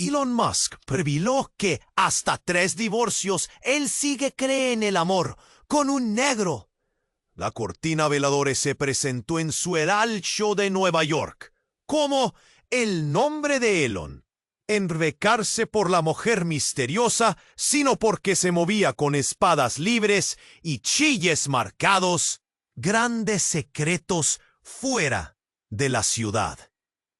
Elon Musk reveló que hasta 3 divorcios él sigue cree en el amor con un negro. La cortina veladora se presentó en su Herald Show de Nueva York como el nombre de Elon. Enrecarse por la mujer misteriosa, sino porque se movía con espadas libres y chilles marcados, grandes secretos fuera de la ciudad.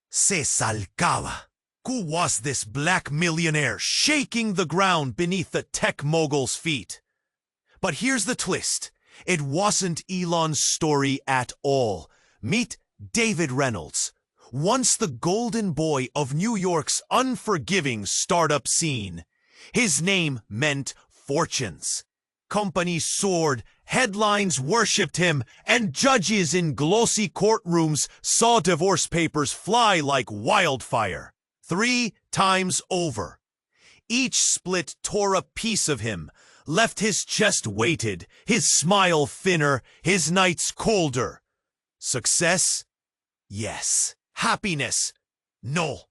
Se salcaba. Who was this black millionaire shaking the ground beneath the tech mogul's feet? But here's the twist. It wasn't Elon's story at all. Meet David Reynolds, once the golden boy of New York's unforgiving startup scene. His name meant fortunes. Companies soared, headlines worshipped him, and judges in glossy courtrooms saw divorce papers fly like wildfire. 3 times over. Each split tore a piece of him, left his chest weighted, his smile thinner, his nights colder. Success? Yes. Happiness? No.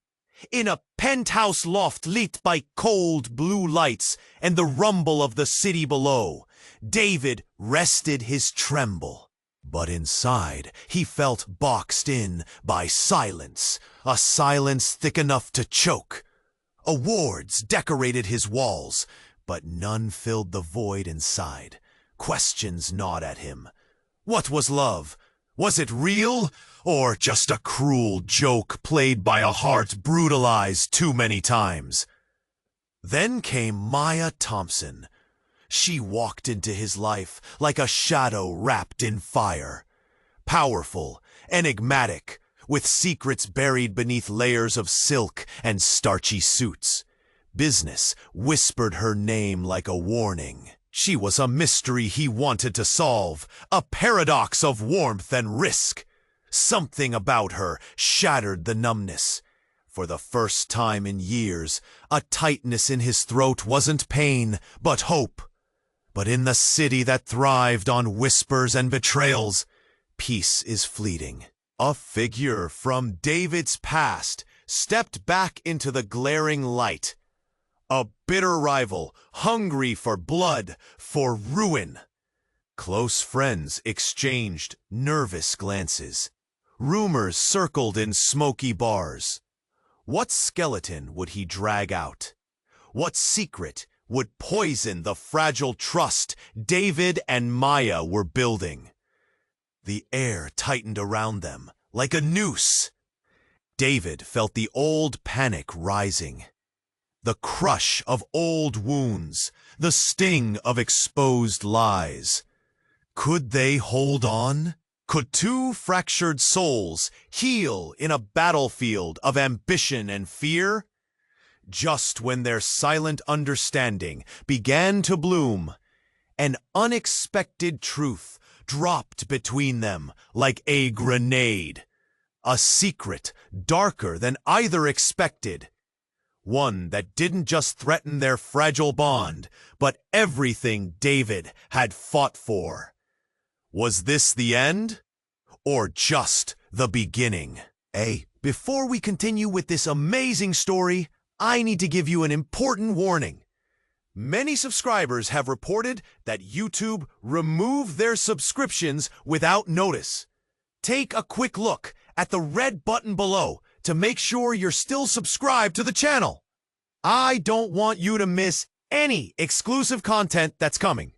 In a penthouse loft lit by cold blue lights and the rumble of the city below, David rested his tremble. But inside, he felt boxed in by silence, a silence thick enough to choke. Awards decorated his walls, but none filled the void inside. Questions gnawed at him. What was love? Was it real, or just a cruel joke played by a heart brutalized too many times? Then came Maya Thompson. She walked into his life like a shadow wrapped in fire. Powerful, enigmatic, with secrets buried beneath layers of silk and starchy suits. Business whispered her name like a warning. She was a mystery he wanted to solve, a paradox of warmth and risk. Something about her shattered the numbness. For the first time in years, a tightness in his throat wasn't pain, but hope. But in the city that thrived on whispers and betrayals, peace is fleeting. A figure from David's past stepped back into the glaring light. A bitter rival, hungry for blood, for ruin. Close friends exchanged nervous glances. Rumors circled in smoky bars. What skeleton would he drag out? What secret would poison the fragile trust David and Maya were building? The air tightened around them like a noose. David felt the old panic rising. The crush of old wounds, the sting of exposed lies. Could they hold on? Could 2 fractured souls heal in a battlefield of ambition and fear? Just when their silent understanding began to bloom, an unexpected truth dropped between them like a grenade. A secret darker than either expected. One that didn't just threaten their fragile bond, but everything David had fought for. Was this the end? Or just the beginning? Hey, before we continue with this amazing story, I need to give you an important warning. Many subscribers have reported that YouTube removed their subscriptions without notice. Take a quick look at the red button below to make sure you're still subscribed to the channel. I don't want you to miss any exclusive content that's coming.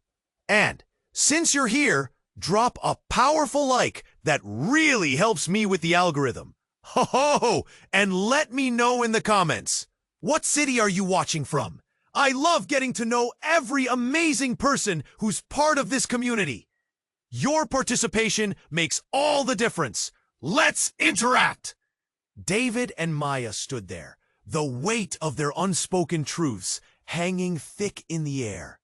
And since you're here, drop a powerful like that really helps me with the algorithm. Ho ho! And let me know in the comments. What city are you watching from? I love getting to know every amazing person who's part of this community. Your participation makes all the difference. Let's interact! David and Maya stood there, the weight of their unspoken truths hanging thick in the air.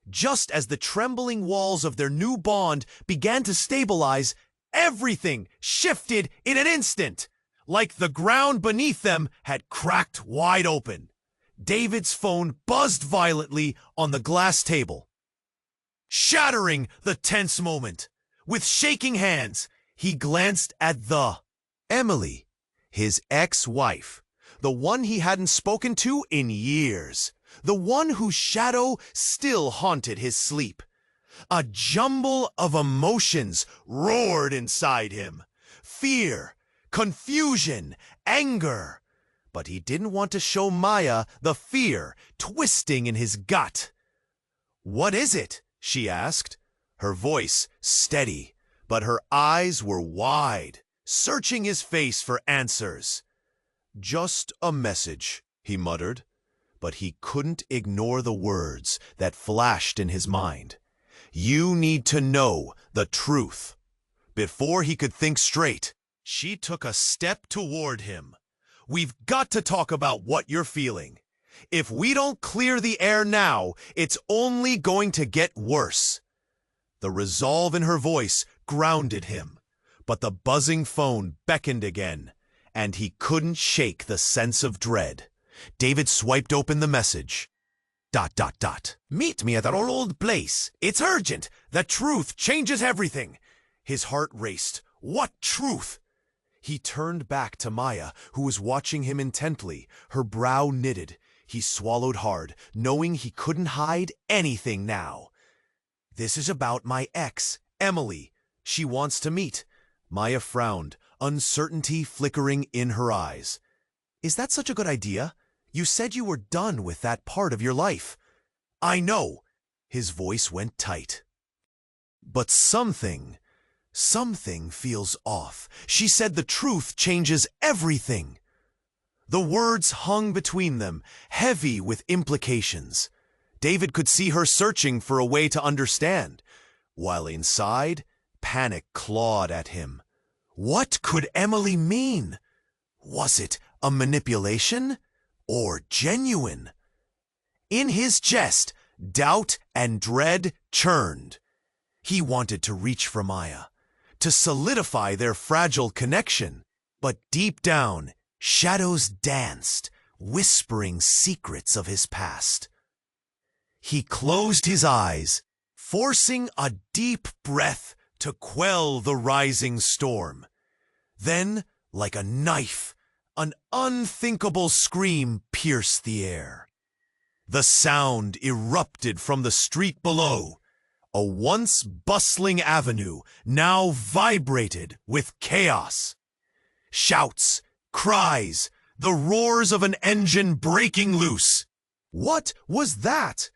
Just as the trembling walls of their new bond began to stabilize, everything shifted in an instant, like the ground beneath them had cracked wide open. David's phone buzzed violently on the glass table, shattering the tense moment. With shaking hands, he glanced at Emily, his ex-wife, the one he hadn't spoken to in years, the one whose shadow still haunted his sleep. A jumble of emotions roared inside him. Fear, confusion, anger. But he didn't want to show Maya the fear twisting in his gut. "What is it?" she asked, her voice steady, but her eyes were wide, searching his face for answers. "Just a message," he muttered, but he couldn't ignore the words that flashed in his mind. "You need to know the truth." Before he could think straight, she took a step toward him. "We've got to talk about what you're feeling. If we don't clear the air now, it's only going to get worse." The resolve in her voice grounded him, but the buzzing phone beckoned again, and he couldn't shake the sense of dread. David swiped open the message. ... "Meet me at our old place. It's urgent. The truth changes everything." His heart raced. What truth? He turned back to Maya, who was watching him intently, her brow knitted. He swallowed hard, knowing he couldn't hide anything now. "This is about my ex, Emily. She wants to meet." Maya frowned, uncertainty flickering in her eyes. "Is that such a good idea? You said you were done with that part of your life." "I know." His voice went tight. "But something feels off. She said the truth changes everything." The words hung between them, heavy with implications. David could see her searching for a way to understand, while inside, panic clawed at him. What could Emily mean? Was it a manipulation or genuine? In his chest, doubt and dread churned. He wanted to reach for Maya, to solidify their fragile connection, but deep down, shadows danced, whispering secrets of his past. He closed his eyes, forcing a deep breath to quell the rising storm. Then, like a knife, an unthinkable scream pierced the air. The sound erupted from the street below. A once bustling avenue now vibrated with chaos. Shouts, cries, the roars of an engine breaking loose. What was that?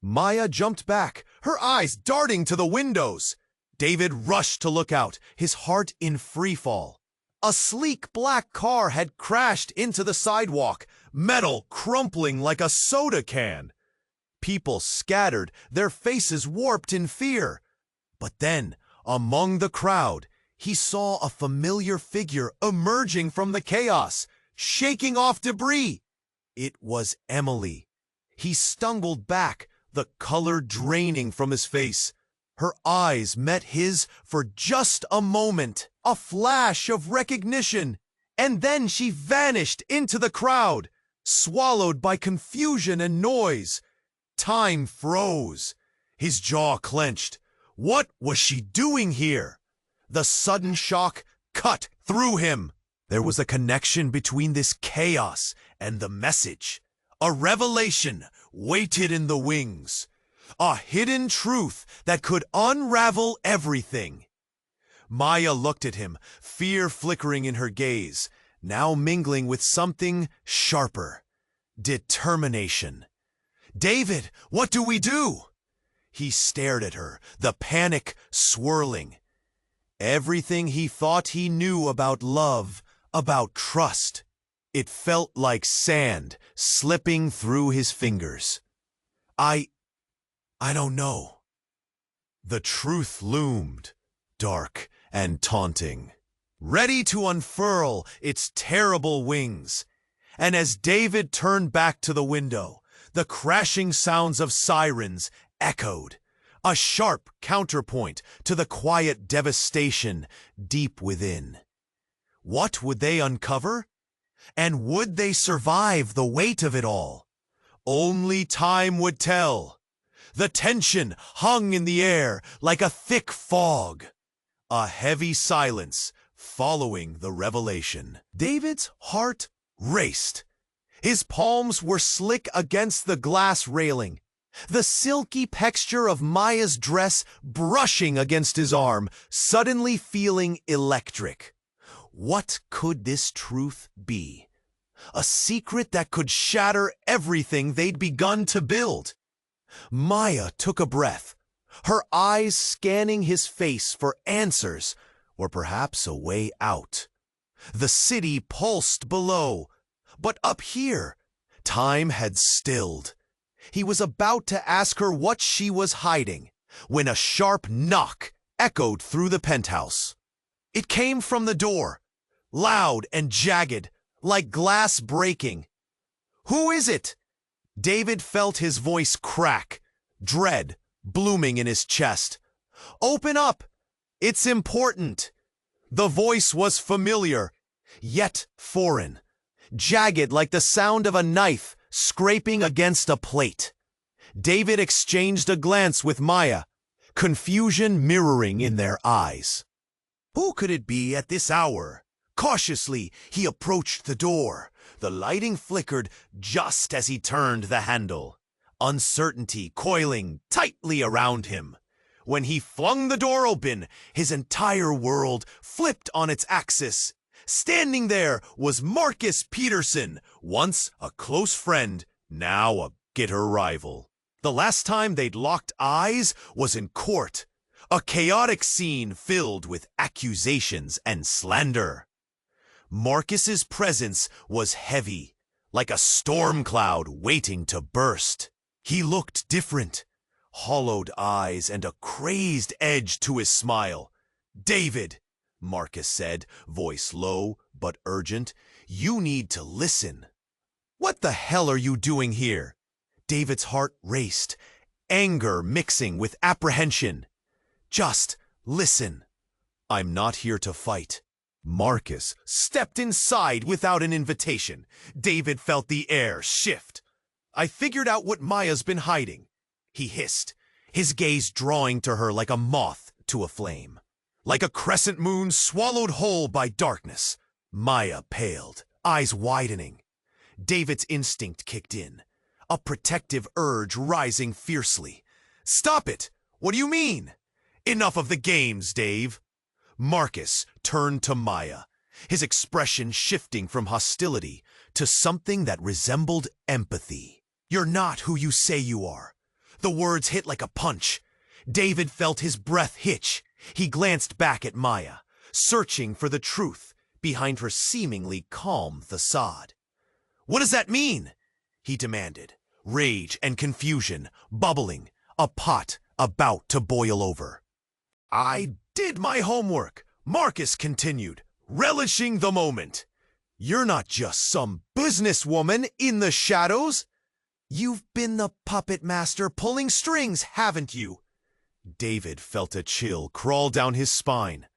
Maya jumped back, her eyes darting to the windows. David rushed to look out, his heart in free fall. A sleek black car had crashed into the sidewalk, metal crumpling like a soda can. People scattered, their faces warped in fear. But then, among the crowd, he saw a familiar figure emerging from the chaos, shaking off debris. It was Emily. He stumbled back, the color draining from his face. Her eyes met his for just a moment, a flash of recognition, and then she vanished into the crowd, swallowed by confusion and noise. Time froze. His jaw clenched. What was she doing here? The sudden shock cut through him. There was a connection between this chaos and the message. A revelation waited in the wings. A hidden truth that could unravel everything. Maya looked at him, fear flickering in her gaze, now mingling with something sharper. Determination. "David, what do we do?" He stared at her, the panic swirling. Everything he thought he knew about love, about trust. It felt like sand slipping through his fingers. I don't know." The truth loomed, dark and taunting, ready to unfurl its terrible wings. And as David turned back to the window, the crashing sounds of sirens echoed, a sharp counterpoint to the quiet devastation deep within. What would they uncover? And would they survive the weight of it all? Only time would tell. The tension hung in the air like a thick fog. A heavy silence following the revelation. David's heart raced. His palms were slick against the glass railing, the silky texture of Maya's dress brushing against his arm, suddenly feeling electric. What could this truth be? A secret that could shatter everything they'd begun to build. Maya took a breath, her eyes scanning his face for answers, or perhaps a way out. The city pulsed below, but up here, time had stilled. He was about to ask her what she was hiding, when a sharp knock echoed through the penthouse. It came from the door, loud and jagged, like glass breaking. "Who is it?" David felt his voice crack, dread blooming in his chest. "Open up! It's important." The voice was familiar, yet foreign, jagged like the sound of a knife scraping against a plate. David exchanged a glance with Maya, confusion mirroring in their eyes. Who could it be at this hour? Cautiously, he approached the door. The lighting flickered just as he turned the handle, uncertainty coiling tightly around him. When he flung the door open, his entire world flipped on its axis. Standing there was Marcus Peterson, once a close friend, now a bitter rival. The last time they'd locked eyes was in court, a chaotic scene filled with accusations and slander. Marcus's presence was heavy, like a storm cloud waiting to burst. He looked different, hollowed eyes and a crazed edge to his smile. "David," Marcus said, voice low but urgent, "you need to listen." "What the hell are you doing here?" David's heart raced, anger mixing with apprehension. "Just listen. I'm not here to fight." Marcus stepped inside without an invitation. David felt the air shift. "I figured out what Maya's been hiding," he hissed, his gaze drawing to her like a moth to a flame. Like a crescent moon swallowed whole by darkness, Maya paled, eyes widening. David's instinct kicked in, a protective urge rising fiercely. "Stop it! What do you mean?" "Enough of the games, Dave." Marcus turned to Maya, his expression shifting from hostility to something that resembled empathy. "You're not who you say you are." The words hit like a punch. David felt his breath hitch. He glanced back at Maya, searching for the truth behind her seemingly calm facade. "What does that mean?" he demanded, rage and confusion bubbling, a pot about to boil over. "I did my homework," Marcus continued, relishing the moment. "You're not just some businesswoman in the shadows. You've been the puppet master pulling strings, haven't you?" David felt a chill crawl down his spine.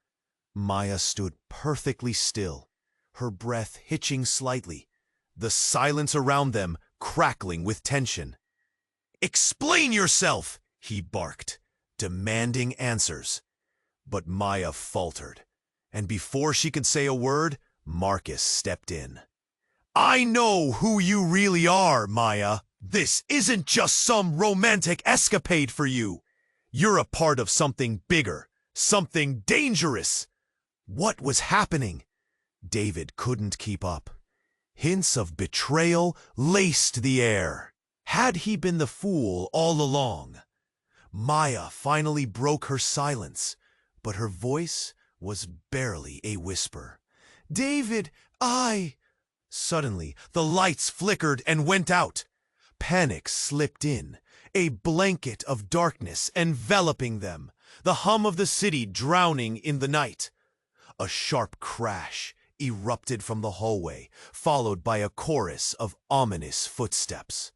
Maya stood perfectly still, her breath hitching slightly, the silence around them crackling with tension. "Explain yourself!" he barked, demanding answers. But Maya faltered, and before she could say a word, Marcus stepped in. "I know who you really are, Maya. This isn't just some romantic escapade for you. You're a part of something bigger, something dangerous." What was happening? David couldn't keep up. Hints of betrayal laced the air. Had he been the fool all along? Maya finally broke her silence, but her voice was barely a whisper. "David, Suddenly, the lights flickered and went out. Panic slipped in, a blanket of darkness enveloping them, the hum of the city drowning in the night. A sharp crash erupted from the hallway, followed by a chorus of ominous footsteps.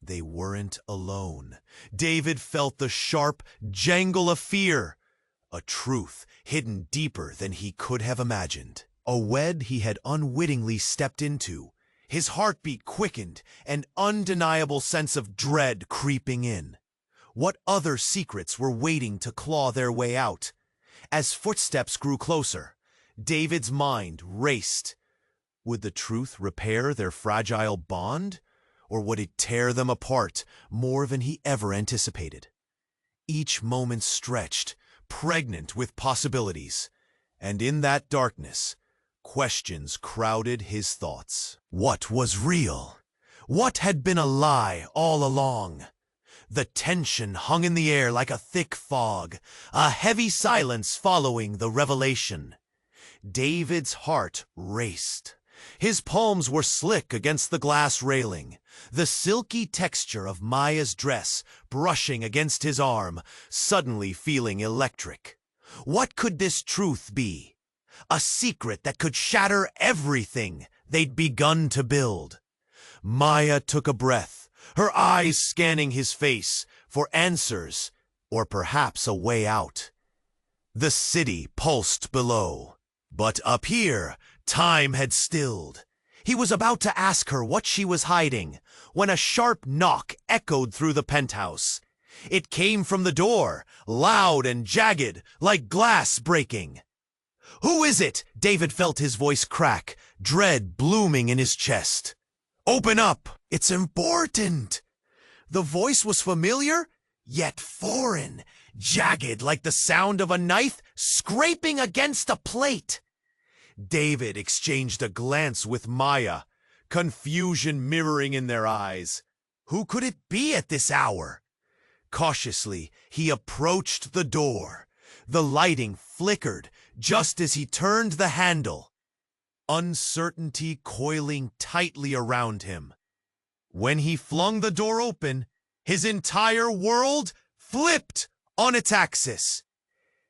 They weren't alone. David felt the sharp jangle of fear, a truth hidden deeper than he could have imagined, a web he had unwittingly stepped into. His heartbeat quickened, an undeniable sense of dread creeping in. What other secrets were waiting to claw their way out? As footsteps grew closer, David's mind raced. Would the truth repair their fragile bond, or would it tear them apart more than he ever anticipated? Each moment stretched, pregnant with possibilities, and in that darkness, questions crowded his thoughts. What was real? What had been a lie all along? The tension hung in the air like a thick fog, a heavy silence following the revelation. David's heart raced. His palms were slick against the glass railing, the silky texture of Maya's dress brushing against his arm, suddenly feeling electric. What could this truth be? A secret that could shatter everything they'd begun to build. Maya took a breath, her eyes scanning his face for answers, or perhaps a way out. The city pulsed below, but up here, time had stilled. He was about to ask her what she was hiding, when a sharp knock echoed through the penthouse. It came from the door, loud and jagged, like glass breaking. "Who is it?" David felt his voice crack, dread blooming in his chest. "Open up! It's important!" The voice was familiar, yet foreign, jagged like the sound of a knife scraping against a plate. David exchanged a glance with Maya, confusion mirroring in their eyes. Who could it be at this hour? Cautiously, he approached the door. The lighting flickered just as he turned the handle, uncertainty coiling tightly around him. When he flung the door open, his entire world flipped on its axis.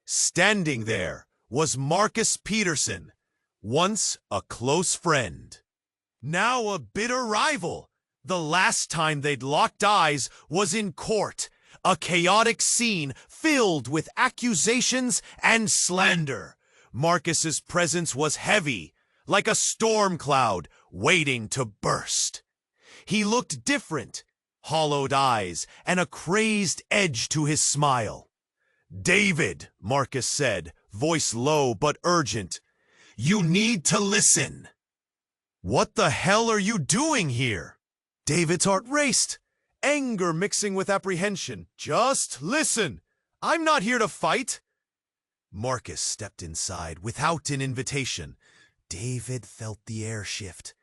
Standing there was Marcus Peterson, once a close friend, now a bitter rival. The last time they'd locked eyes was in court, a chaotic scene filled with accusations and slander. Marcus's presence was heavy, like a storm cloud waiting to burst. He looked different, hollowed eyes and a crazed edge to his smile. "David," Marcus said, voice low but urgent, "you need to listen." "What the hell are you doing here?" David's heart raced, anger mixing with apprehension. "Just listen. I'm not here to fight." Marcus stepped inside without an invitation. David felt the air shift.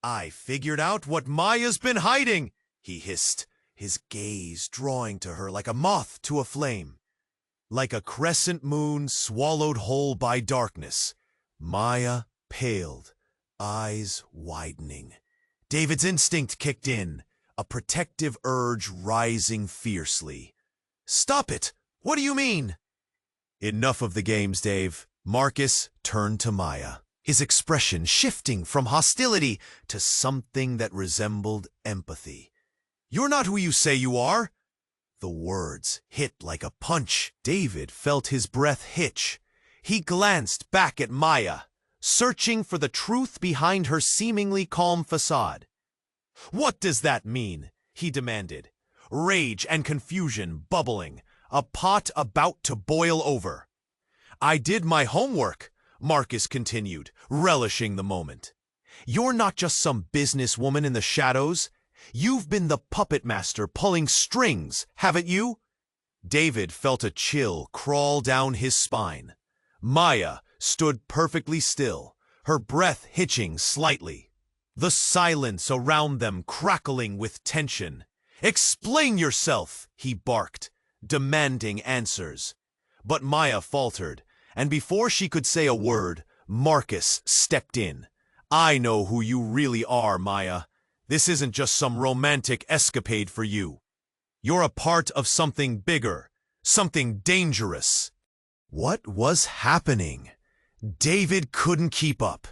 "I figured out what Maya's been hiding," he hissed, his gaze drawing to her like a moth to a flame. Like a crescent moon swallowed whole by darkness, Maya paled, eyes widening. David's instinct kicked in, a protective urge rising fiercely. "Stop it! What do you mean?" "Enough of the games, Dave." Marcus turned to Maya, his expression shifting from hostility to something that resembled empathy. "You're not who you say you are." The words hit like a punch. David felt his breath hitch. He glanced back at Maya, searching for the truth behind her seemingly calm facade. "What does that mean?" he demanded, rage and confusion bubbling, a pot about to boil over. "I did my homework," Marcus continued, relishing the moment. "You're not just some businesswoman in the shadows. You've been the puppet master pulling strings, haven't you?" David felt a chill crawl down his spine. Maya stood perfectly still, her breath hitching slightly. The silence around them crackling with tension. "Explain yourself," he barked, demanding answers. But Maya faltered, and before she could say a word, Marcus stepped in. "I know who you really are, Maya. This isn't just some romantic escapade for you. You're a part of something bigger, something dangerous." What was happening? David couldn't keep up.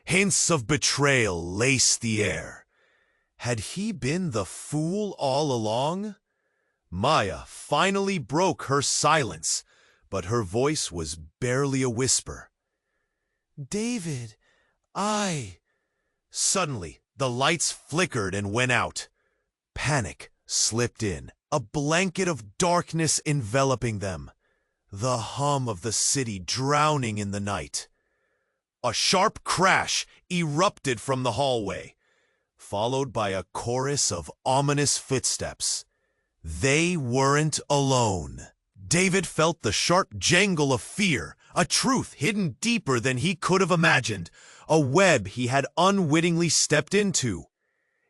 Hints of betrayal laced the air. Had he been the fool all along? Maya finally broke her silence, but her voice was barely a whisper. "David, Suddenly, the lights flickered and went out. Panic slipped in, a blanket of darkness enveloping them, the hum of the city drowning in the night. A sharp crash erupted from the hallway, followed by a chorus of ominous footsteps. They weren't alone. David felt the sharp jangle of fear, a truth hidden deeper than he could have imagined, a web he had unwittingly stepped into.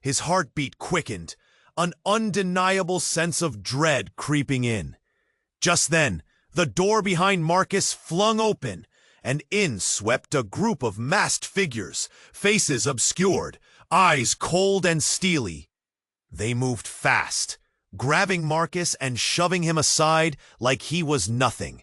His heartbeat quickened, an undeniable sense of dread creeping in. Just then, the door behind Marcus flung open, and in swept a group of masked figures, faces obscured, eyes cold and steely. They moved fast, grabbing Marcus and shoving him aside like he was nothing,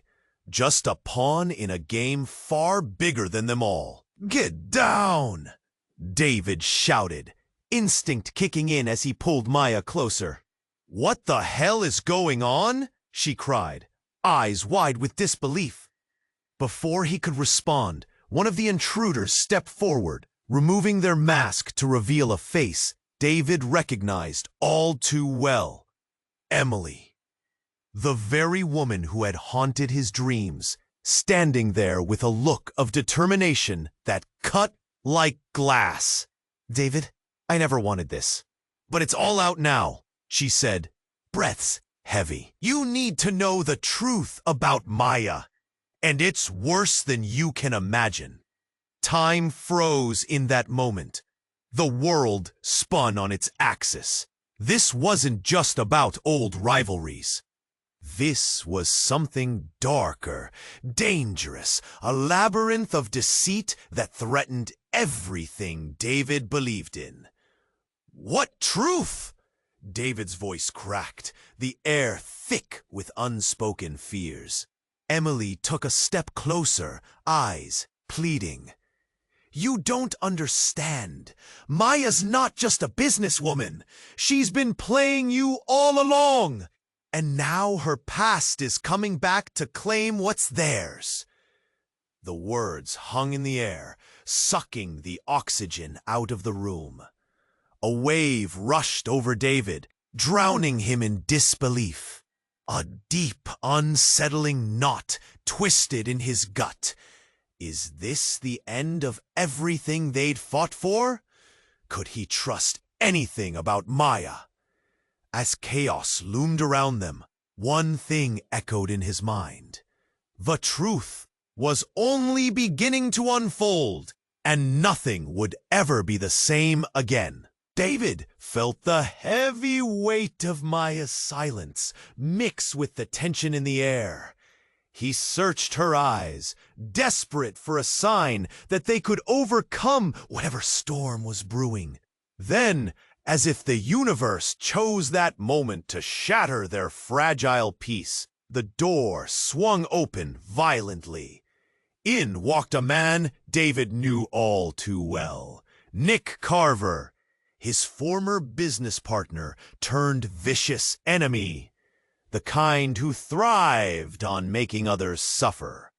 just a pawn in a game far bigger than them all. "Get down!" David shouted, instinct kicking in as he pulled Maya closer. "What the hell is going on?" she cried, eyes wide with disbelief. Before he could respond, one of the intruders stepped forward, removing their mask to reveal a face David recognized all too well. Emily. The very woman who had haunted his dreams, standing there with a look of determination that cut like glass. "David, I never wanted this, but it's all out now," she said, breaths heavy. "You need to know the truth about Maya, and it's worse than you can imagine." Time froze in that moment. The world spun on its axis. This wasn't just about old rivalries. This was something darker, dangerous, a labyrinth of deceit that threatened everything David believed in. "What truth?" David's voice cracked, the air thick with unspoken fears. Emily took a step closer, eyes pleading. "You don't understand. Maya's not just a businesswoman. She's been playing you all along. And now her past is coming back to claim what's theirs." The words hung in the air, sucking the oxygen out of the room. A wave rushed over David, drowning him in disbelief. A deep, unsettling knot twisted in his gut. Is this the end of everything they'd fought for? Could he trust anything about Maya? As chaos loomed around them, one thing echoed in his mind. The truth was only beginning to unfold, and nothing would ever be the same again. David felt the heavy weight of Maya's silence mix with the tension in the air. He searched her eyes, desperate for a sign that they could overcome whatever storm was brewing. Then, as if the universe chose that moment to shatter their fragile peace, the door swung open violently. In walked a man David knew all too well, Nick Carver, his former business partner turned vicious enemy, the kind who thrived on making others suffer.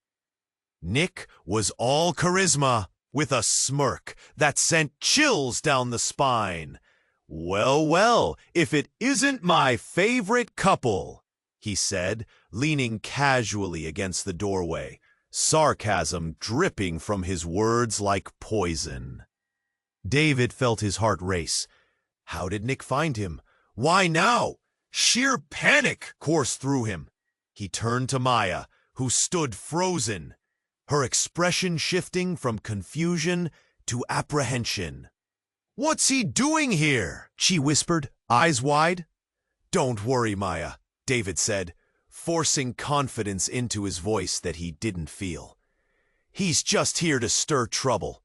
Nick was all charisma, with a smirk that sent chills down the spine. "Well, well, if it isn't my favorite couple," he said, leaning casually against the doorway, sarcasm dripping from his words like poison. David felt his heart race. How did Nick find him? Why now? Sheer panic coursed through him. He turned to Maya, who stood frozen, her expression shifting from confusion to apprehension. "What's he doing here?" she whispered, eyes wide. "Don't worry, Maya," David said, forcing confidence into his voice that he didn't feel. "He's just here to stir trouble."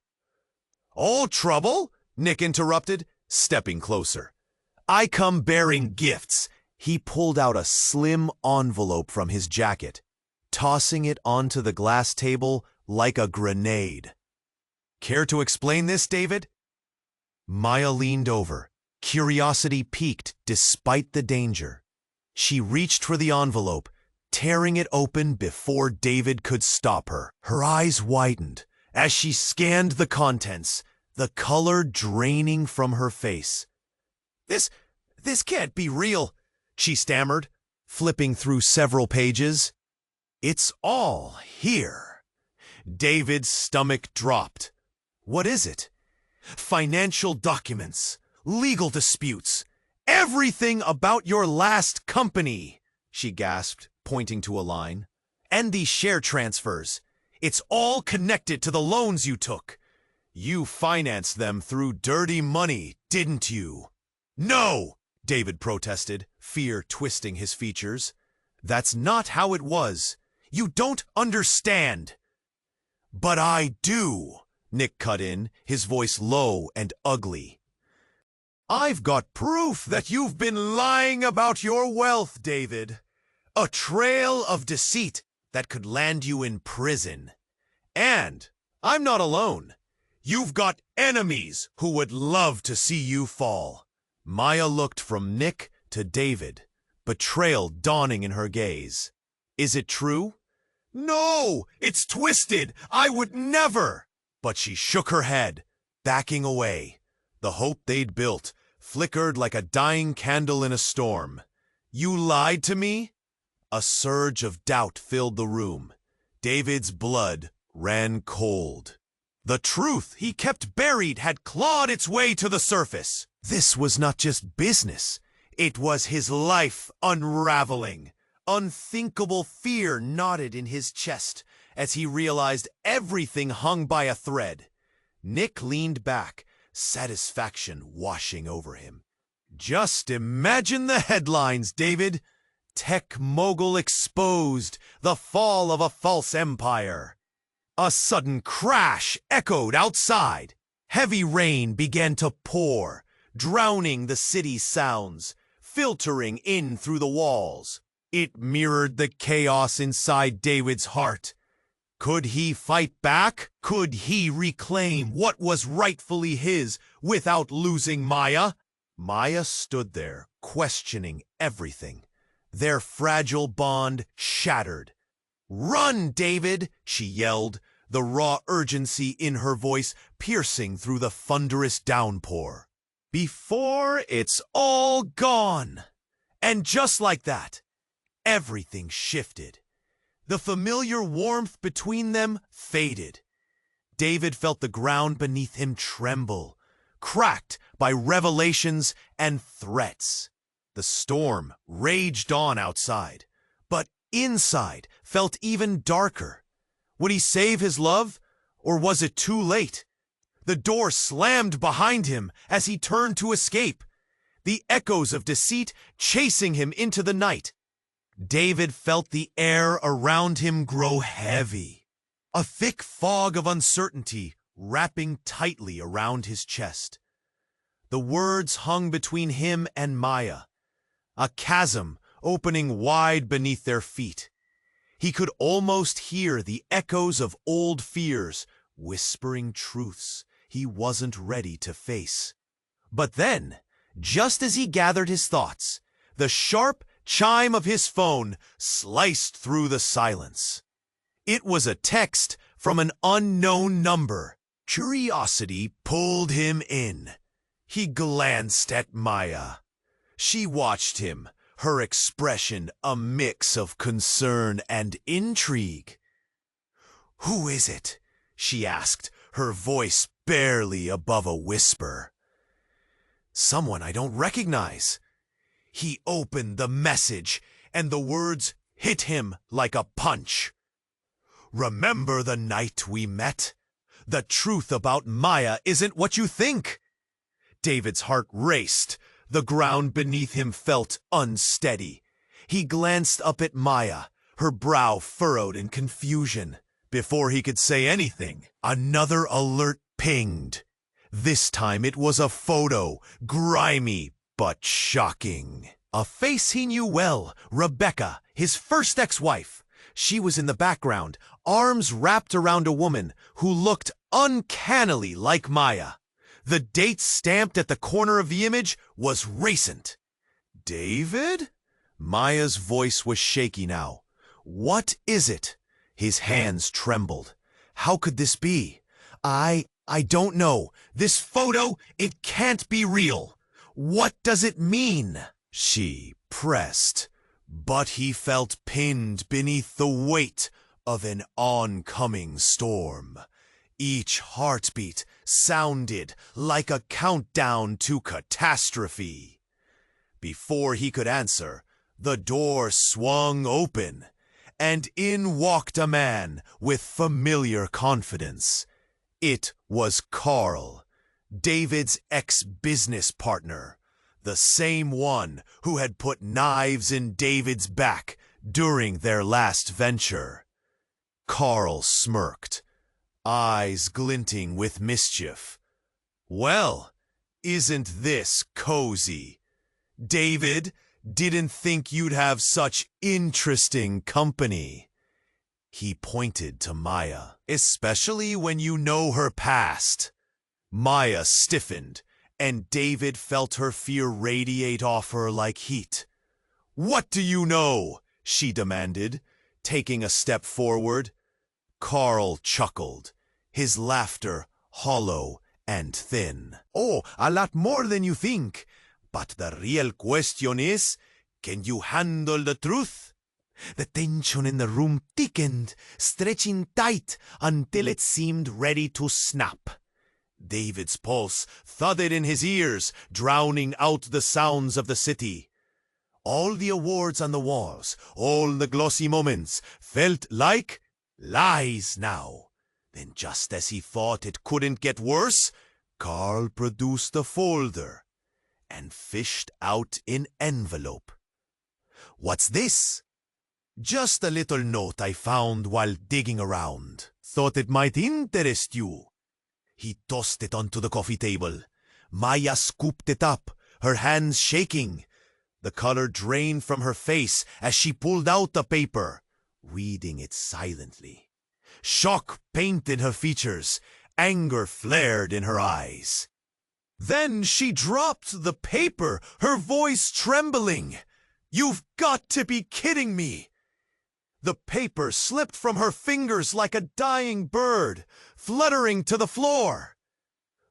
"All trouble?" Nick interrupted, stepping closer. "I come bearing gifts." He pulled out a slim envelope from his jacket, tossing it onto the glass table like a grenade. "Care to explain this, David?" Maya leaned over, curiosity piqued despite the danger. She reached for the envelope, tearing it open before David could stop her. Her eyes widened as she scanned the contents, the color draining from her face. This can't be real," she stammered, flipping through several pages. "It's all here." David's stomach dropped. What is it? Financial documents, legal disputes, everything about your last company, she gasped, pointing to a line. And these share transfers. It's all connected to the loans you took. You financed them through dirty money, didn't you? No, David protested, fear twisting his features. That's not how it was. You don't understand. But I do, Nick cut in, his voice low and ugly. I've got proof that you've been lying about your wealth, David. A trail of deceit that could land you in prison. And I'm not alone. You've got enemies who would love to see you fall. Maya looked from Nick to David, betrayal dawning in her gaze. Is it true? No, it's twisted. I would never. But she shook her head, backing away. The hope they'd built flickered like a dying candle in a storm. You lied to me? A surge of doubt filled the room. David's blood ran cold. The truth he kept buried had clawed its way to the surface. This was not just business. It was his life unraveling. Unthinkable fear knotted in his chest as he realized everything hung by a thread. Nick leaned back, satisfaction washing over him. Just imagine the headlines, David. Tech mogul exposed, the fall of a false empire. A sudden crash echoed outside. Heavy rain began to pour, drowning the city's sounds, filtering in through the walls. It mirrored the chaos inside David's heart. Could he fight back? Could he reclaim what was rightfully his without losing Maya? Maya stood there, questioning everything. Their fragile bond shattered. "Run, David!" she yelled, the raw urgency in her voice piercing through the thunderous downpour. "Before it's all gone!" And just like that, everything shifted. The familiar warmth between them faded. David felt the ground beneath him tremble, cracked by revelations and threats. The storm raged on outside, but inside felt even darker. Would he save his love, or was it too late? The door slammed behind him as he turned to escape, the echoes of deceit chasing him into the night. David felt the air around him grow heavy, a thick fog of uncertainty wrapping tightly around his chest. The words hung between him and Maya, a chasm opening wide beneath their feet. He could almost hear the echoes of old fears, whispering truths he wasn't ready to face. But then, just as he gathered his thoughts, the sharp chime of his phone sliced through the silence. It was a text from an unknown number. Curiosity pulled him in. He glanced at Maya. She watched him, her expression a mix of concern and intrigue. "Who is it?" she asked, her voice barely above a whisper. "Someone I don't recognize." He opened the message, and the words hit him like a punch. "Remember the night we met? The truth about Maya isn't what you think." David's heart raced. The ground beneath him felt unsteady. He glanced up at Maya, her brow furrowed in confusion. Before he could say anything, another alert pinged. This time it was a photo, grimy but shocking. A face he knew well, Rebecca, his first ex-wife. She was in the background, arms wrapped around a woman who looked uncannily like Maya. The date stamped at the corner of the image was recent. "David?" Maya's voice was shaky now. "What is it?" His hands trembled. "How could this be? I don't know. This photo, it can't be real. What does it mean?" She pressed, but he felt pinned beneath the weight of an oncoming storm. Each heartbeat sounded like a countdown to catastrophe. Before he could answer, the door swung open, and in walked a man with familiar confidence. It was Carl, David's ex-business partner, the same one who had put knives in David's back during their last venture. Carl smirked, eyes glinting with mischief. "Well, isn't this cozy? David, didn't think you'd have such interesting company." He pointed to Maya, "Especially when you know her past." Maya stiffened, and David felt her fear radiate off her like heat. "What do you know?" she demanded, taking a step forward. Carl chuckled, his laughter hollow and thin. "Oh, a lot more than you think. But the real question is, can you handle the truth?" The tension in the room thickened, stretching tight until it seemed ready to snap. David's pulse thudded in his ears, drowning out the sounds of the city. All the awards on the walls, all the glossy moments, felt like lies now. Then, just as he thought it couldn't get worse, Carl produced a folder and fished out an envelope. "What's this?" "Just a little note I found while digging around. Thought it might interest you." He tossed it onto the coffee table. Maya scooped it up, her hands shaking. The color drained from her face as she pulled out the paper, reading it silently. Shock painted her features. Anger flared in her eyes. Then she dropped the paper, her voice trembling. "You've got to be kidding me!" The paper slipped from her fingers like a dying bird, fluttering to the floor.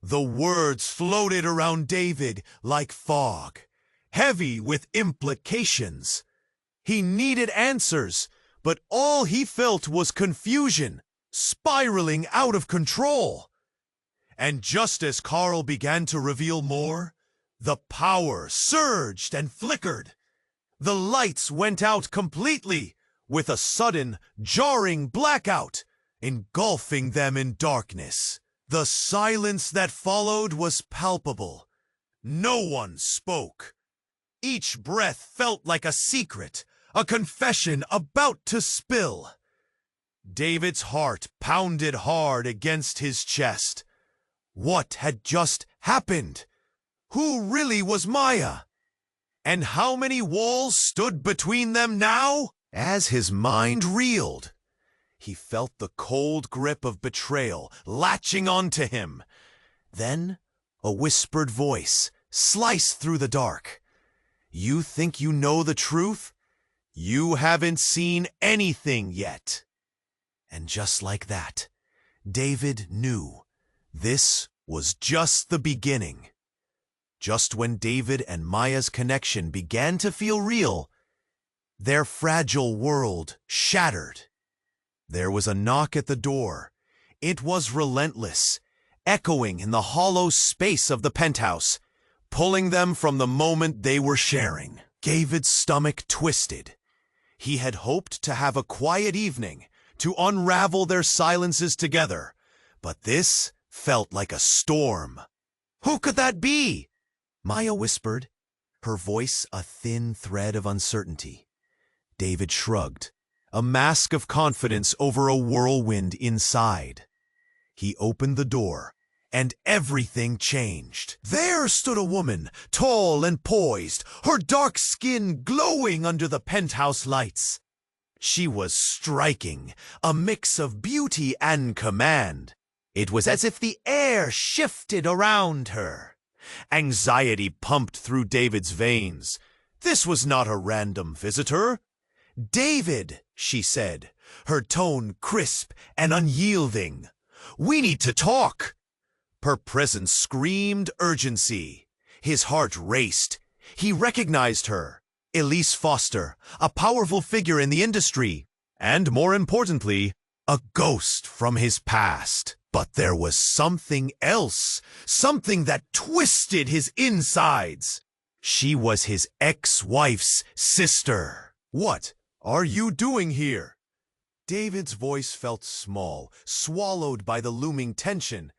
The words floated around David like fog, heavy with implications. He needed answers, but all he felt was confusion, spiraling out of control. And just as Carl began to reveal more, the power surged and flickered. The lights went out completely, with a sudden, jarring blackout, engulfing them in darkness. The silence that followed was palpable. No one spoke. Each breath felt like a secret, a confession about to spill. David's heart pounded hard against his chest. What had just happened? Who really was Maya? And how many walls stood between them now? As his mind reeled, he felt the cold grip of betrayal latching onto him. Then a whispered voice sliced through the dark. "You think you know the truth? You haven't seen anything yet." And just like that, David knew this was just the beginning. Just when David and Maya's connection began to feel real, their fragile world shattered. There was a knock at the door. It was relentless, echoing in the hollow space of the penthouse, pulling them from the moment they were sharing. David's stomach twisted. He had hoped to have a quiet evening, to unravel their silences together, but this felt like a storm. "Who could that be?" Maya whispered, her voice a thin thread of uncertainty. David shrugged, a mask of confidence over a whirlwind inside. He opened the door, and everything changed. There stood a woman, tall and poised, her dark skin glowing under the penthouse lights. She was striking, a mix of beauty and command. It was as if the air shifted around her. Anxiety pumped through David's veins. This was not a random visitor. "David," she said, her tone crisp and unyielding. "We need to talk." Her presence screamed urgency. His heart raced. He recognized her. Elise Foster, a powerful figure in the industry. and more importantly, a ghost from his past. But there was something else, something that twisted his insides. She was his ex-wife's sister. "What are you doing here?" David's voice felt small, swallowed by the looming tension.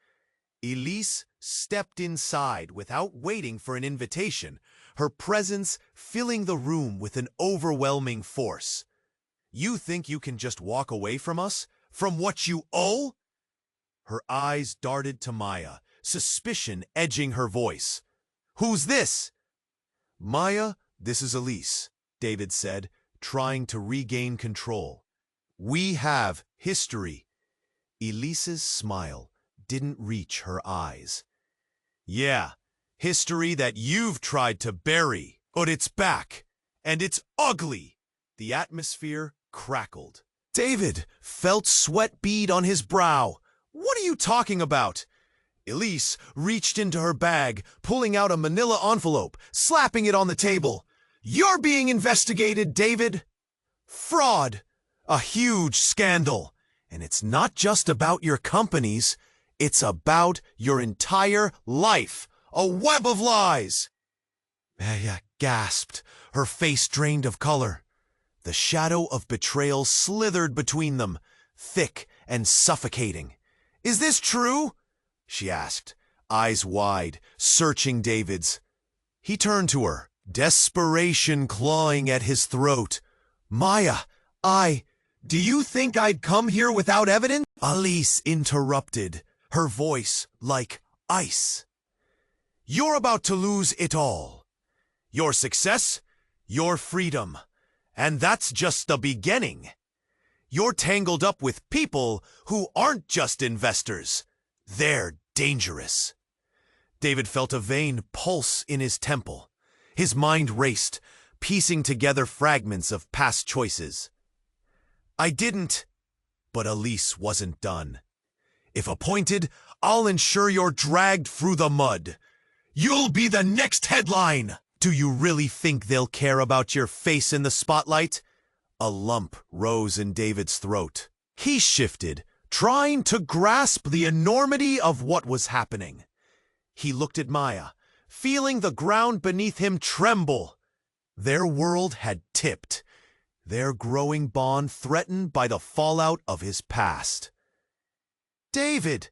Elise stepped inside without waiting for an invitation, her presence filling the room with an overwhelming force. "You think you can just walk away from us? From what you owe?" Her eyes darted to Maya, suspicion edging her voice. "Who's this?" "Maya, this is Elise," David said, trying to regain control. "We have history." Elise's smile didn't reach her eyes. "Yeah, history that you've tried to bury, but it's back, and it's ugly." The atmosphere crackled. David felt sweat bead on his brow. "What are you talking about?" Elise reached into her bag, pulling out a manila envelope, slapping it on the table. "You're being investigated, David. Fraud. A huge scandal. And it's not just about your companies. It's about your entire life. A web of lies." Maya gasped, her face drained of color. The shadow of betrayal slithered between them, thick and suffocating. "Is this true?" she asked, eyes wide, searching David's. He turned to her, desperation clawing at his throat. "Maya, do you think I'd come here without evidence?" Elise interrupted, her voice like ice. "You're about to lose it all. Your success, your freedom. And that's just the beginning. You're tangled up with people who aren't just investors. They're dangerous." David felt a vain pulse in his temple. His mind raced, piecing together fragments of past choices. "I didn't." But Elise wasn't done. "If appointed, I'll ensure you're dragged through the mud. You'll be the next headline." "Do you really think they'll care about your face in the spotlight?" A lump rose in David's throat. He shifted, trying to grasp the enormity of what was happening. He looked at Maya, feeling the ground beneath him tremble. Their world had tipped, their growing bond threatened by the fallout of his past. "David!"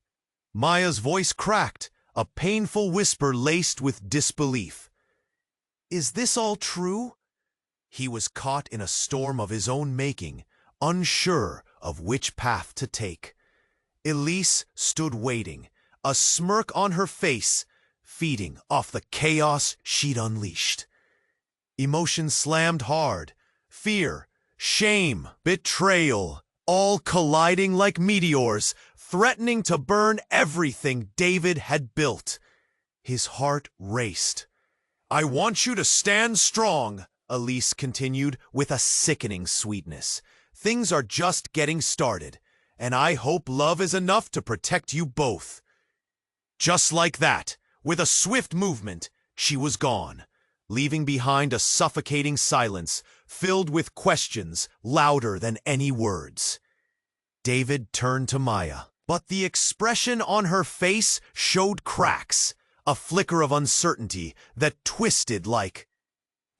Maya's voice cracked, a painful whisper laced with disbelief. "Is this all true?" He was caught in a storm of his own making, unsure of which path to take. Elise stood waiting, a smirk on her face, feeding off the chaos she'd unleashed. Emotions slammed hard, fear, shame, betrayal, all colliding like meteors, threatening to burn everything David had built. His heart raced. "I want you to stand strong," Elise continued with a sickening sweetness. "Things are just getting started, and I hope love is enough to protect you both." Just like that, with a swift movement, she was gone, leaving behind a suffocating silence filled with questions louder than any words. David turned to Maya, but the expression on her face showed cracks, a flicker of uncertainty that twisted like,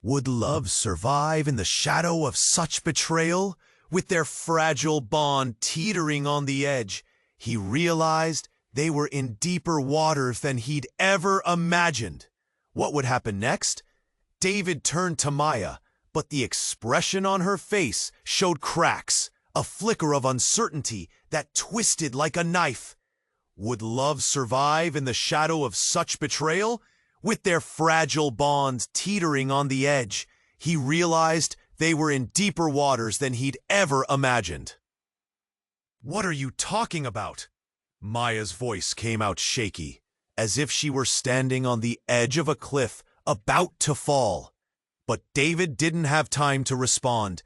would love survive in the shadow of such betrayal? With their fragile bond teetering on the edge, he realized they were in deeper waters than he'd ever imagined. What would happen next? David turned to Maya, but the expression on her face showed cracks, a flicker of uncertainty that twisted like a knife. Would love survive in the shadow of such betrayal? With their fragile bonds teetering on the edge, he realized they were in deeper waters than he'd ever imagined. "What are you talking about?" Maya's voice came out shaky, as if she were standing on the edge of a cliff about to fall. But David didn't have time to respond.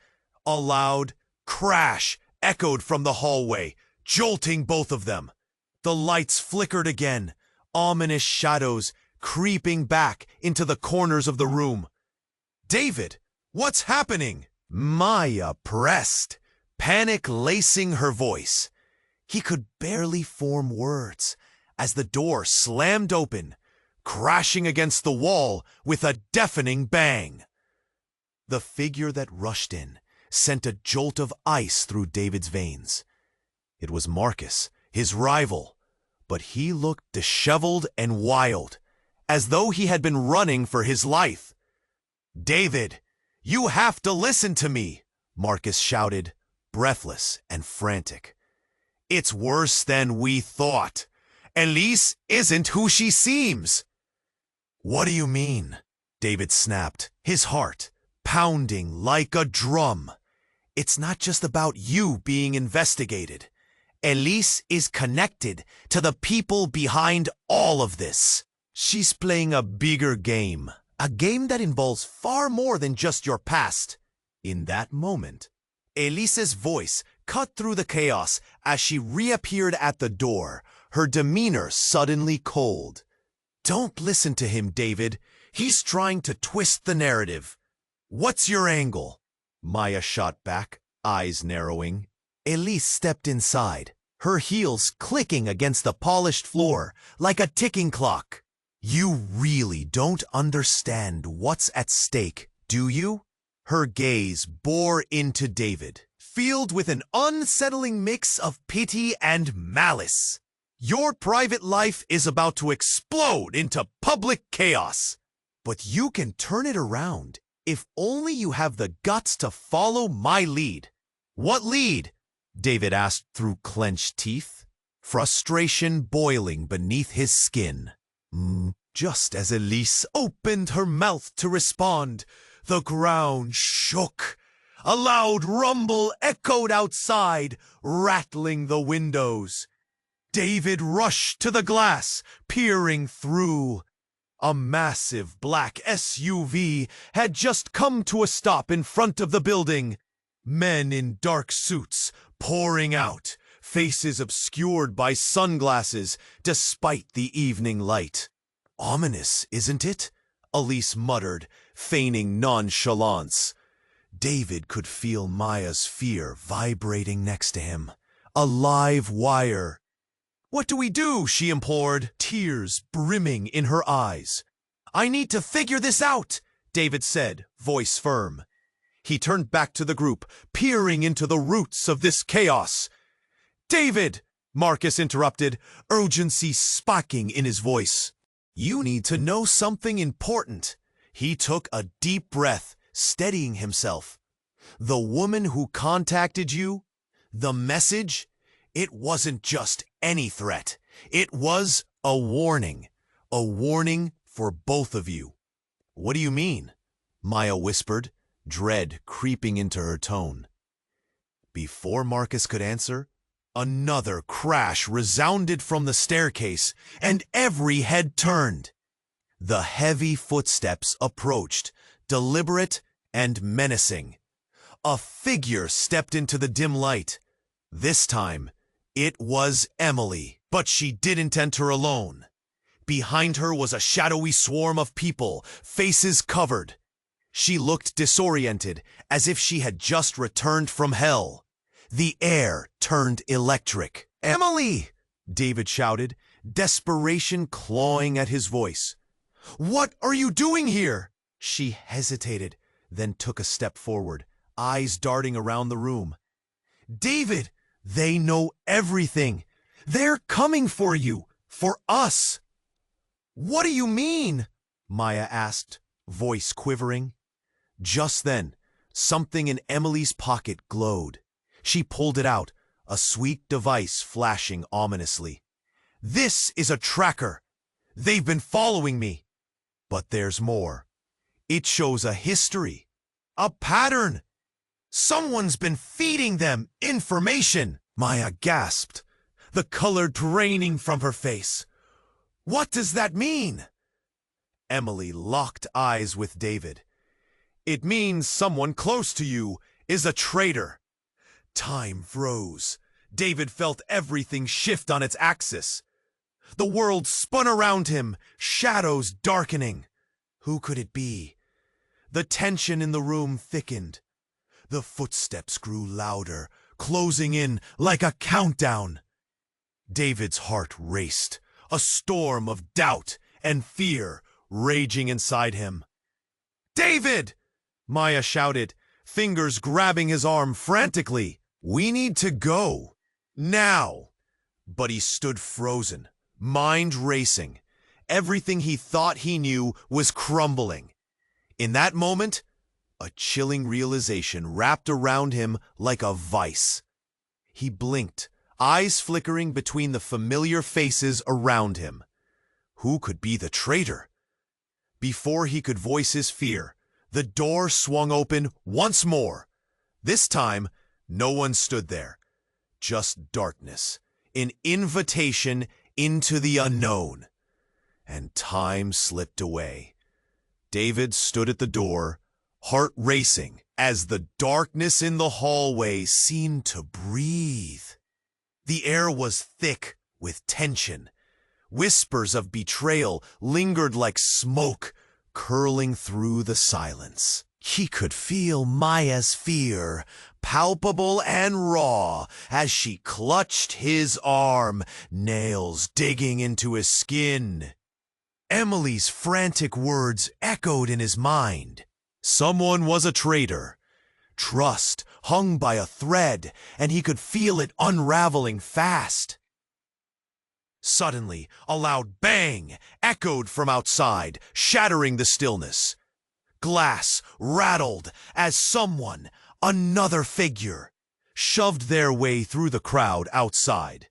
A loud crash echoed from the hallway, jolting both of them. The lights flickered again, ominous shadows creeping back into the corners of the room. "David, what's happening?" Maya pressed, panic lacing her voice. He could barely form words as the door slammed open, crashing against the wall with a deafening bang. The figure that rushed in sent a jolt of ice through David's veins. It was Marcus, his rival, but he looked disheveled and wild, as though he had been running for his life. "David, you have to listen to me," Marcus shouted, breathless and frantic. "It's worse than we thought. Elise isn't who she seems." "What do you mean?" David snapped, his heart pounding like a drum. "It's not just about you being investigated. Elise is connected to the people behind all of this. She's playing a bigger game, a game that involves far more than just your past." In that moment, Elise's voice cut through the chaos as she reappeared at the door, her demeanor suddenly cold. "Don't listen to him, David. He's trying to twist the narrative." "What's your angle?" Maya shot back, eyes narrowing. Elise stepped inside, her heels clicking against the polished floor like a ticking clock. "You really don't understand what's at stake, do you?" Her gaze bore into David, filled with an unsettling mix of pity and malice. "Your private life is about to explode into public chaos. But you can turn it around if only you have the guts to follow my lead." "What lead?" David asked through clenched teeth, frustration boiling beneath his skin. Just as Elise opened her mouth to respond, the ground shook. A loud rumble echoed outside, rattling the windows. David rushed to the glass, peering through. A massive black SUV had just come to a stop in front of the building. Men in dark suits pouring out, faces obscured by sunglasses despite the evening light. "Ominous, isn't it?" Elise muttered, feigning nonchalance. David could feel Maya's fear vibrating next to him. A live wire. "What do we do?" she implored, tears brimming in her eyes. "I need to figure this out," David said, voice firm. He turned back to the group, peering into the roots of this chaos. "David!" Marcus interrupted, urgency spiking in his voice. "You need to know something important." He took a deep breath, steadying himself. "The woman who contacted you, the message, it wasn't just any threat. It was a warning for both of you." "What do you mean?" Maya whispered, dread creeping into her tone. Before Marcus could answer, another crash resounded from the staircase, and every head turned. The heavy footsteps approached, deliberate and menacing. A figure stepped into the dim light. This time, it was Emily, but she didn't enter alone. Behind her was a shadowy swarm of people, faces covered. She looked disoriented, as if she had just returned from hell. The air turned electric. "Emily!" David shouted, desperation clawing at his voice. "What are you doing here?" She hesitated, then took a step forward, eyes darting around the room. "David, they know everything. They're coming for you, for us." "What do you mean?" Maya asked, voice quivering. Just then, something in Emily's pocket glowed. She pulled it out, a sweet device flashing ominously. "This is a tracker. They've been following me." But there's more. It shows a history, a pattern. Someone's been feeding them information. Maya gasped, the color draining from her face. "What does that mean?" Emily locked eyes with David. "It means someone close to you is a traitor." Time froze. David felt everything shift on its axis. The world spun around him, shadows darkening. Who could it be? The tension in the room thickened. The footsteps grew louder, closing in like a countdown. David's heart raced, a storm of doubt and fear raging inside him. "David!" Maya shouted, fingers grabbing his arm frantically. "We need to go. Now!" But he stood frozen, mind racing. Everything he thought he knew was crumbling. In that moment, a chilling realization wrapped around him like a vice. He blinked, eyes flickering between the familiar faces around him. Who could be the traitor? Before he could voice his fear, the door swung open once more. This time, no one stood there. Just darkness, an invitation into the unknown. And time slipped away. David stood at the door, heart racing, as the darkness in the hallway seemed to breathe. The air was thick with tension. Whispers of betrayal lingered like smoke, curling through the silence. He could feel Maya's fear, palpable and raw, as she clutched his arm, nails digging into his skin. Emily's frantic words echoed in his mind. Someone was a traitor. Trust hung by a thread, and he could feel it unraveling fast. Suddenly, a loud bang echoed from outside, shattering the stillness. Glass rattled as someone, another figure, shoved their way through the crowd outside,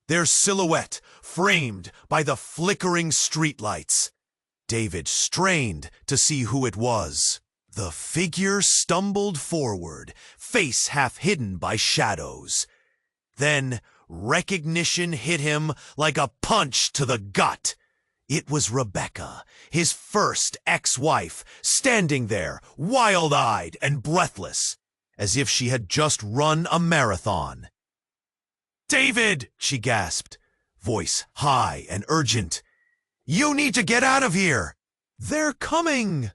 their silhouette framed by the flickering streetlights. David strained to see who it was. The figure stumbled forward, face half hidden by shadows. Then recognition hit him like a punch to the gut. It was Rebecca, his first ex-wife, standing there, wild-eyed and breathless, as if she had just run a marathon. "David!" she gasped, voice high and urgent. "You need to get out of here! They're coming!"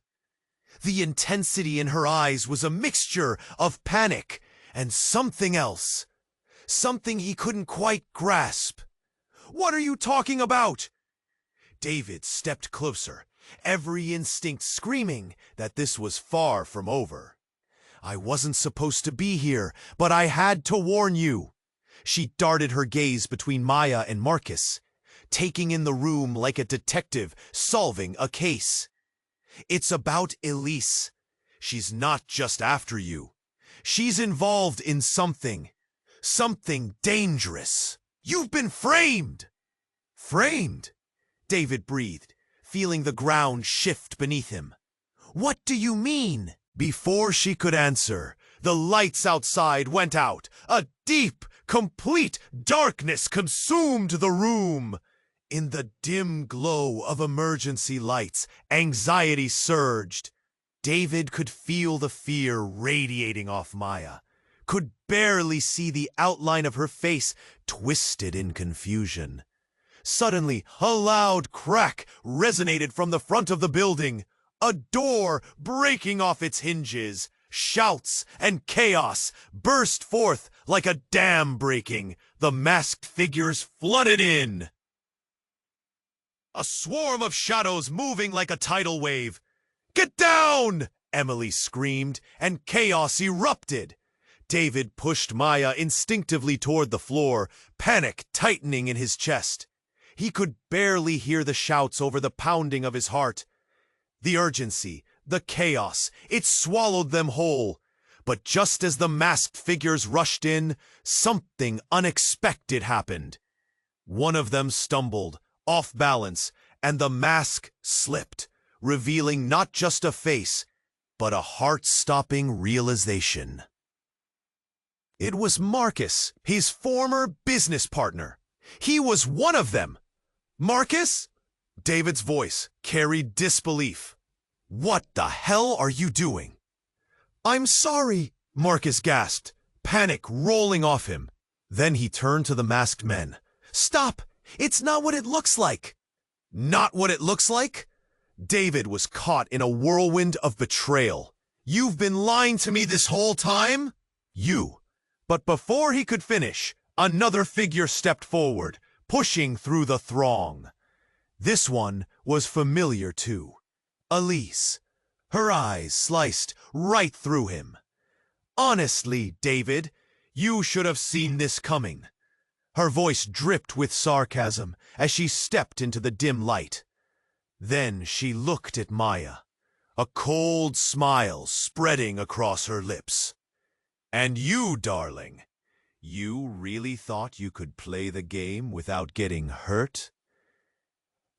The intensity in her eyes was a mixture of panic and something else. Something he couldn't quite grasp. "What are you talking about?" David stepped closer, every instinct screaming that this was far from over. "I wasn't supposed to be here, but I had to warn you." She darted her gaze between Maya and Marcus, taking in the room like a detective solving a case. "It's about Elise. She's not just after you. She's involved in something dangerous. You've been framed!" "Framed?" David breathed, feeling the ground shift beneath him. "What do you mean?" Before she could answer, the lights outside went out. A deep, complete darkness consumed the room. In the dim glow of emergency lights, anxiety surged. David could feel the fear radiating off Maya, could barely see the outline of her face twisted in confusion. Suddenly, a loud crack resonated from the front of the building, a door breaking off its hinges. Shouts and chaos burst forth like a dam breaking. The masked figures flooded in. A swarm of shadows moving like a tidal wave. "Get down!" Emily screamed, and chaos erupted. David pushed Maya instinctively toward the floor, panic tightening in his chest. He could barely hear the shouts over the pounding of his heart. The urgency, the chaos, it swallowed them whole. But just as the masked figures rushed in, something unexpected happened. One of them stumbled, off balance, and the mask slipped, revealing not just a face, but a heart-stopping realization. It was Marcus, his former business partner. He was one of them. "Marcus?" David's voice carried disbelief. "What the hell are you doing?" "I'm sorry," Marcus gasped, panic rolling off him. Then he turned to the masked men. "Stop! It's not what it looks like!" "Not what it looks like?" David was caught in a whirlwind of betrayal. "You've been lying to me this whole time?" "You. But before he could finish, another figure stepped forward, pushing through the throng. This one was familiar too. Elise. Her eyes sliced right through him. Honestly, David, you should have seen this coming. Her voice dripped with sarcasm as she stepped into the dim light. Then she looked at Maya, a cold smile spreading across her lips. And you, darling, you really thought you could play the game without getting hurt?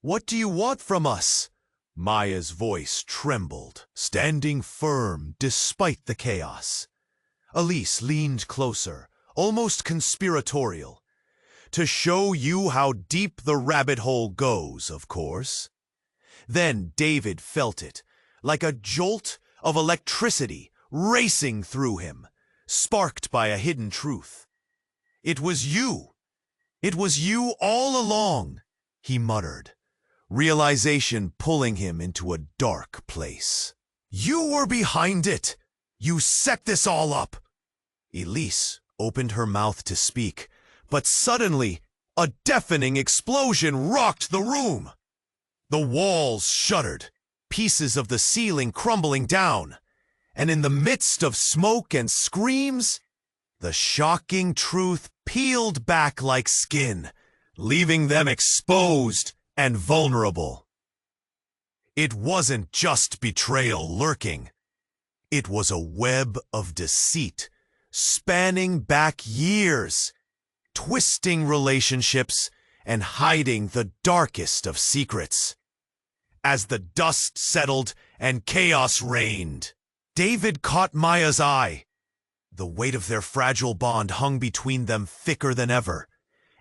What do you want from us? Maya's voice trembled, standing firm despite the chaos. Elise leaned closer, almost conspiratorial. To show you how deep the rabbit hole goes, of course. Then David felt it, like a jolt of electricity racing through him, sparked by a hidden truth. It was you. It was you all along, he muttered, realization pulling him into a dark place. You were behind it. You set this all up. Elise opened her mouth to speak, but suddenly a deafening explosion rocked the room. The walls shuddered, pieces of the ceiling crumbling down, and in the midst of smoke and screams, the shocking truth peeled back like skin, leaving them exposed and vulnerable. It wasn't just betrayal lurking. It was a web of deceit, spanning back years, twisting relationships and hiding the darkest of secrets. As the dust settled and chaos reigned, David caught Maya's eye. The weight of their fragile bond hung between them thicker than ever.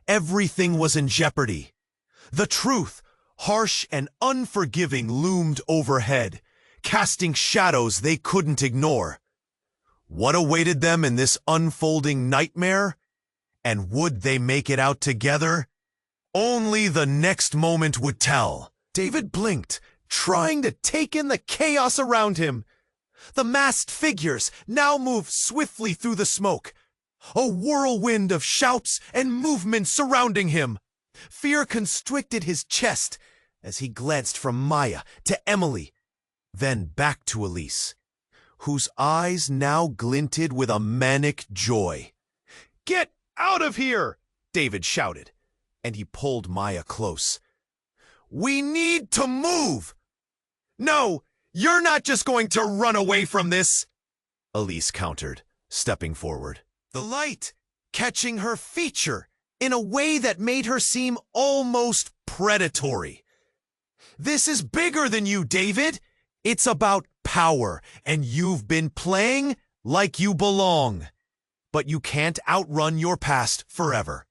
Everything was in jeopardy. The truth, harsh and unforgiving, loomed overhead, casting shadows they couldn't ignore. What awaited them in this unfolding nightmare? And would they make it out together? Only the next moment would tell. David blinked, trying to take in the chaos around him. The masked figures now moved swiftly through the smoke, a whirlwind of shouts and movement surrounding him. Fear constricted his chest as he glanced from Maya to Emily, then back to Elise, whose eyes now glinted with a manic joy. "Get out of here!" David shouted, and he pulled Maya close. "We need to move!" "No, you're not just going to run away from this!" Elise countered, stepping forward. The light catching her feature in a way that made her seem almost predatory. "This is bigger than you, David. It's about power, and you've been playing like you belong. But you can't outrun your past forever."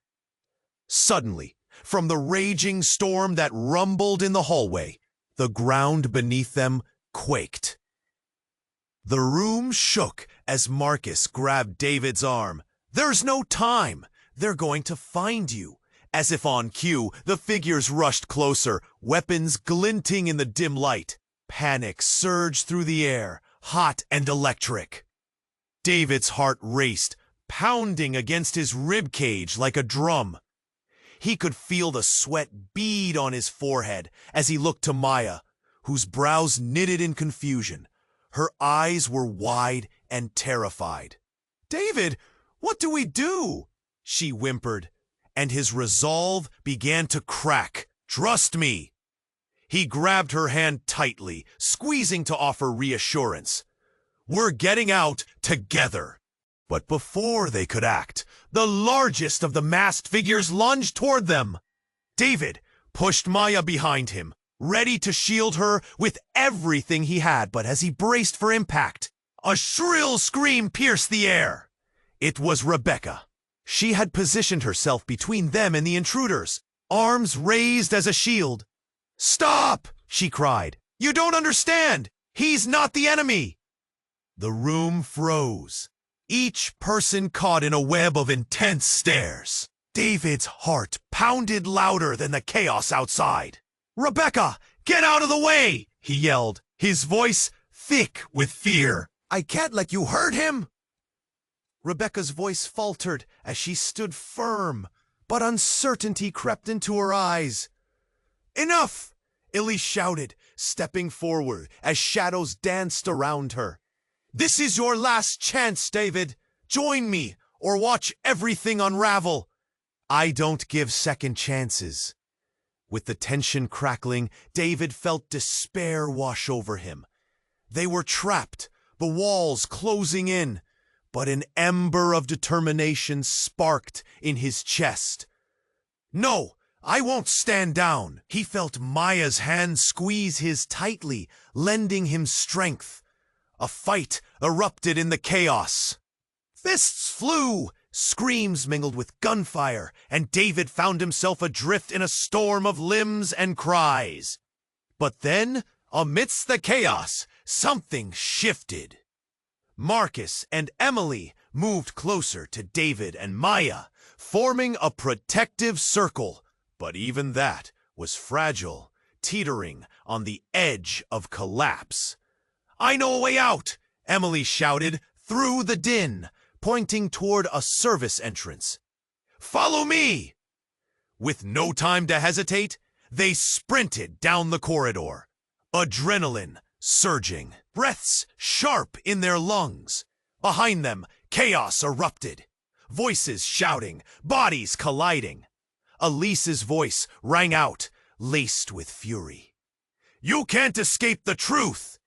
Suddenly, from the raging storm that rumbled in the hallway, the ground beneath them quaked. The room shook as Marcus grabbed David's arm. "There's no time. They're going to find you." As if on cue, the figures rushed closer, weapons glinting in the dim light. Panic surged through the air, hot and electric. David's heart raced, pounding against his ribcage like a drum. He could feel the sweat bead on his forehead as he looked to Maya, whose brows knitted in confusion. Her eyes were wide and terrified. "David, what do we do?" she whimpered, and his resolve began to crack. "Trust me." He grabbed her hand tightly, squeezing to offer reassurance. "We're getting out together." But before they could act, the largest of the masked figures lunged toward them. David pushed Maya behind him, ready to shield her with everything he had, but as he braced for impact, a shrill scream pierced the air. It was Rebecca. She had positioned herself between them and the intruders, arms raised as a shield. "Stop!" she cried. "You don't understand! He's not the enemy!" The room froze, each person caught in a web of intense stares. David's heart pounded louder than the chaos outside. "Rebecca, get out of the way!" he yelled, his voice thick with fear. "I can't let you hurt him!" Rebecca's voice faltered as she stood firm, but uncertainty crept into her eyes. "Enough!" Ellie shouted, stepping forward as shadows danced around her. "This is your last chance, David. Join me, or watch everything unravel." "I don't give second chances." With the tension crackling, David felt despair wash over him. They were trapped, the walls closing in, but an ember of determination sparked in his chest. "No, I won't stand down." He felt Maya's hand squeeze his tightly, lending him strength. A fight erupted in the chaos. Fists flew, screams mingled with gunfire, and David found himself adrift in a storm of limbs and cries. But then, amidst the chaos, something shifted. Marcus and Emily moved closer to David and Maya, forming a protective circle. But even that was fragile, teetering on the edge of collapse. "I know a way out!" Emily shouted through the din, pointing toward a service entrance. "Follow me!" With no time to hesitate, they sprinted down the corridor, adrenaline surging, breaths sharp in their lungs. Behind them, chaos erupted, voices shouting, bodies colliding. Elise's voice rang out, laced with fury. "You can't escape the truth!"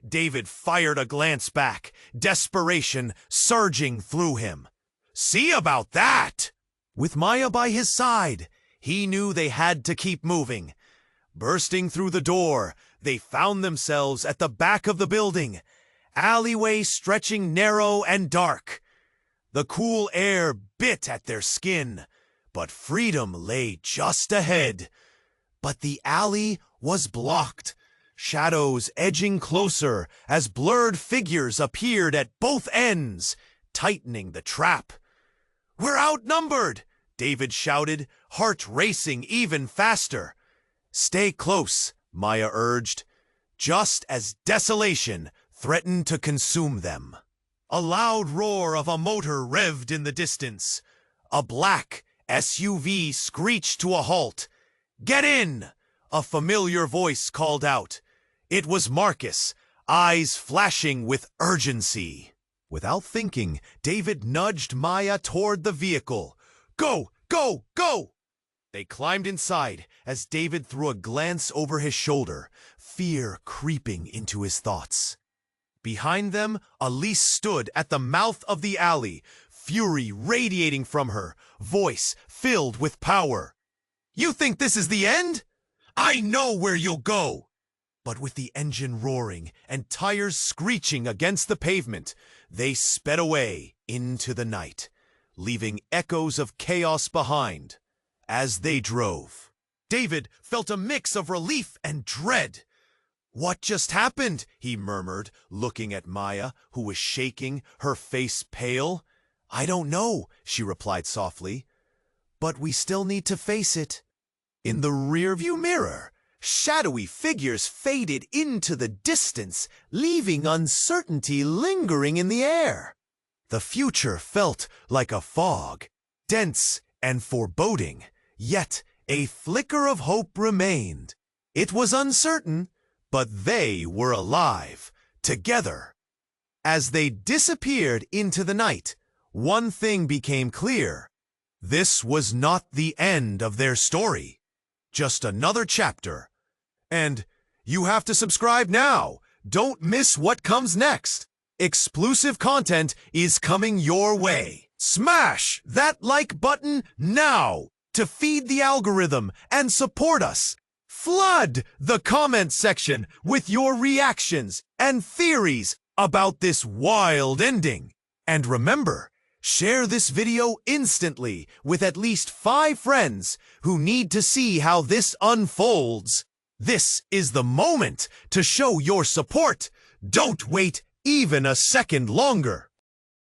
David fired a glance back, desperation surging through him. "See about that!" With Maya by his side, he knew they had to keep moving. Bursting through the door, they found themselves at the back of the building, alleyway stretching narrow and dark. The cool air bit at their skin, but freedom lay just ahead. But the alley was blocked, shadows edging closer as blurred figures appeared at both ends, tightening the trap. "We're outnumbered!" David shouted, heart racing even faster. "Stay close," Maya urged, just as desolation threatened to consume them. A loud roar of a motor revved in the distance. A black SUV screeched to a halt. "Get in!" A familiar voice called out. It was Marcus, eyes flashing with urgency. Without thinking, David nudged Maya toward the vehicle. "Go! Go! Go!" They climbed inside as David threw a glance over his shoulder, fear creeping into his thoughts. Behind them, Elise stood at the mouth of the alley, fury radiating from her, voice filled with power. "You think this is the end? I know where you'll go!" But with the engine roaring and tires screeching against the pavement, they sped away into the night, leaving echoes of chaos behind. As they drove, David felt a mix of relief and dread. "What just happened?" he murmured, looking at Maya, who was shaking, her face pale. "I don't know," she replied softly, "but we still need to face it." In the rearview mirror, shadowy figures faded into the distance, leaving uncertainty lingering in the air. The future felt like a fog, dense and foreboding, yet a flicker of hope remained. It was uncertain, but they were alive, together. As they disappeared into the night, one thing became clear. This was not the end of their story, just another chapter. And you have to subscribe now. Don't miss what comes next. Exclusive content is coming your way. Smash that like button now to feed the algorithm and support us. Flood the comment section with your reactions and theories about this wild ending. And remember, share this video instantly with at least 5 friends who need to see how this unfolds. This is the moment to show your support. Don't wait even a second longer.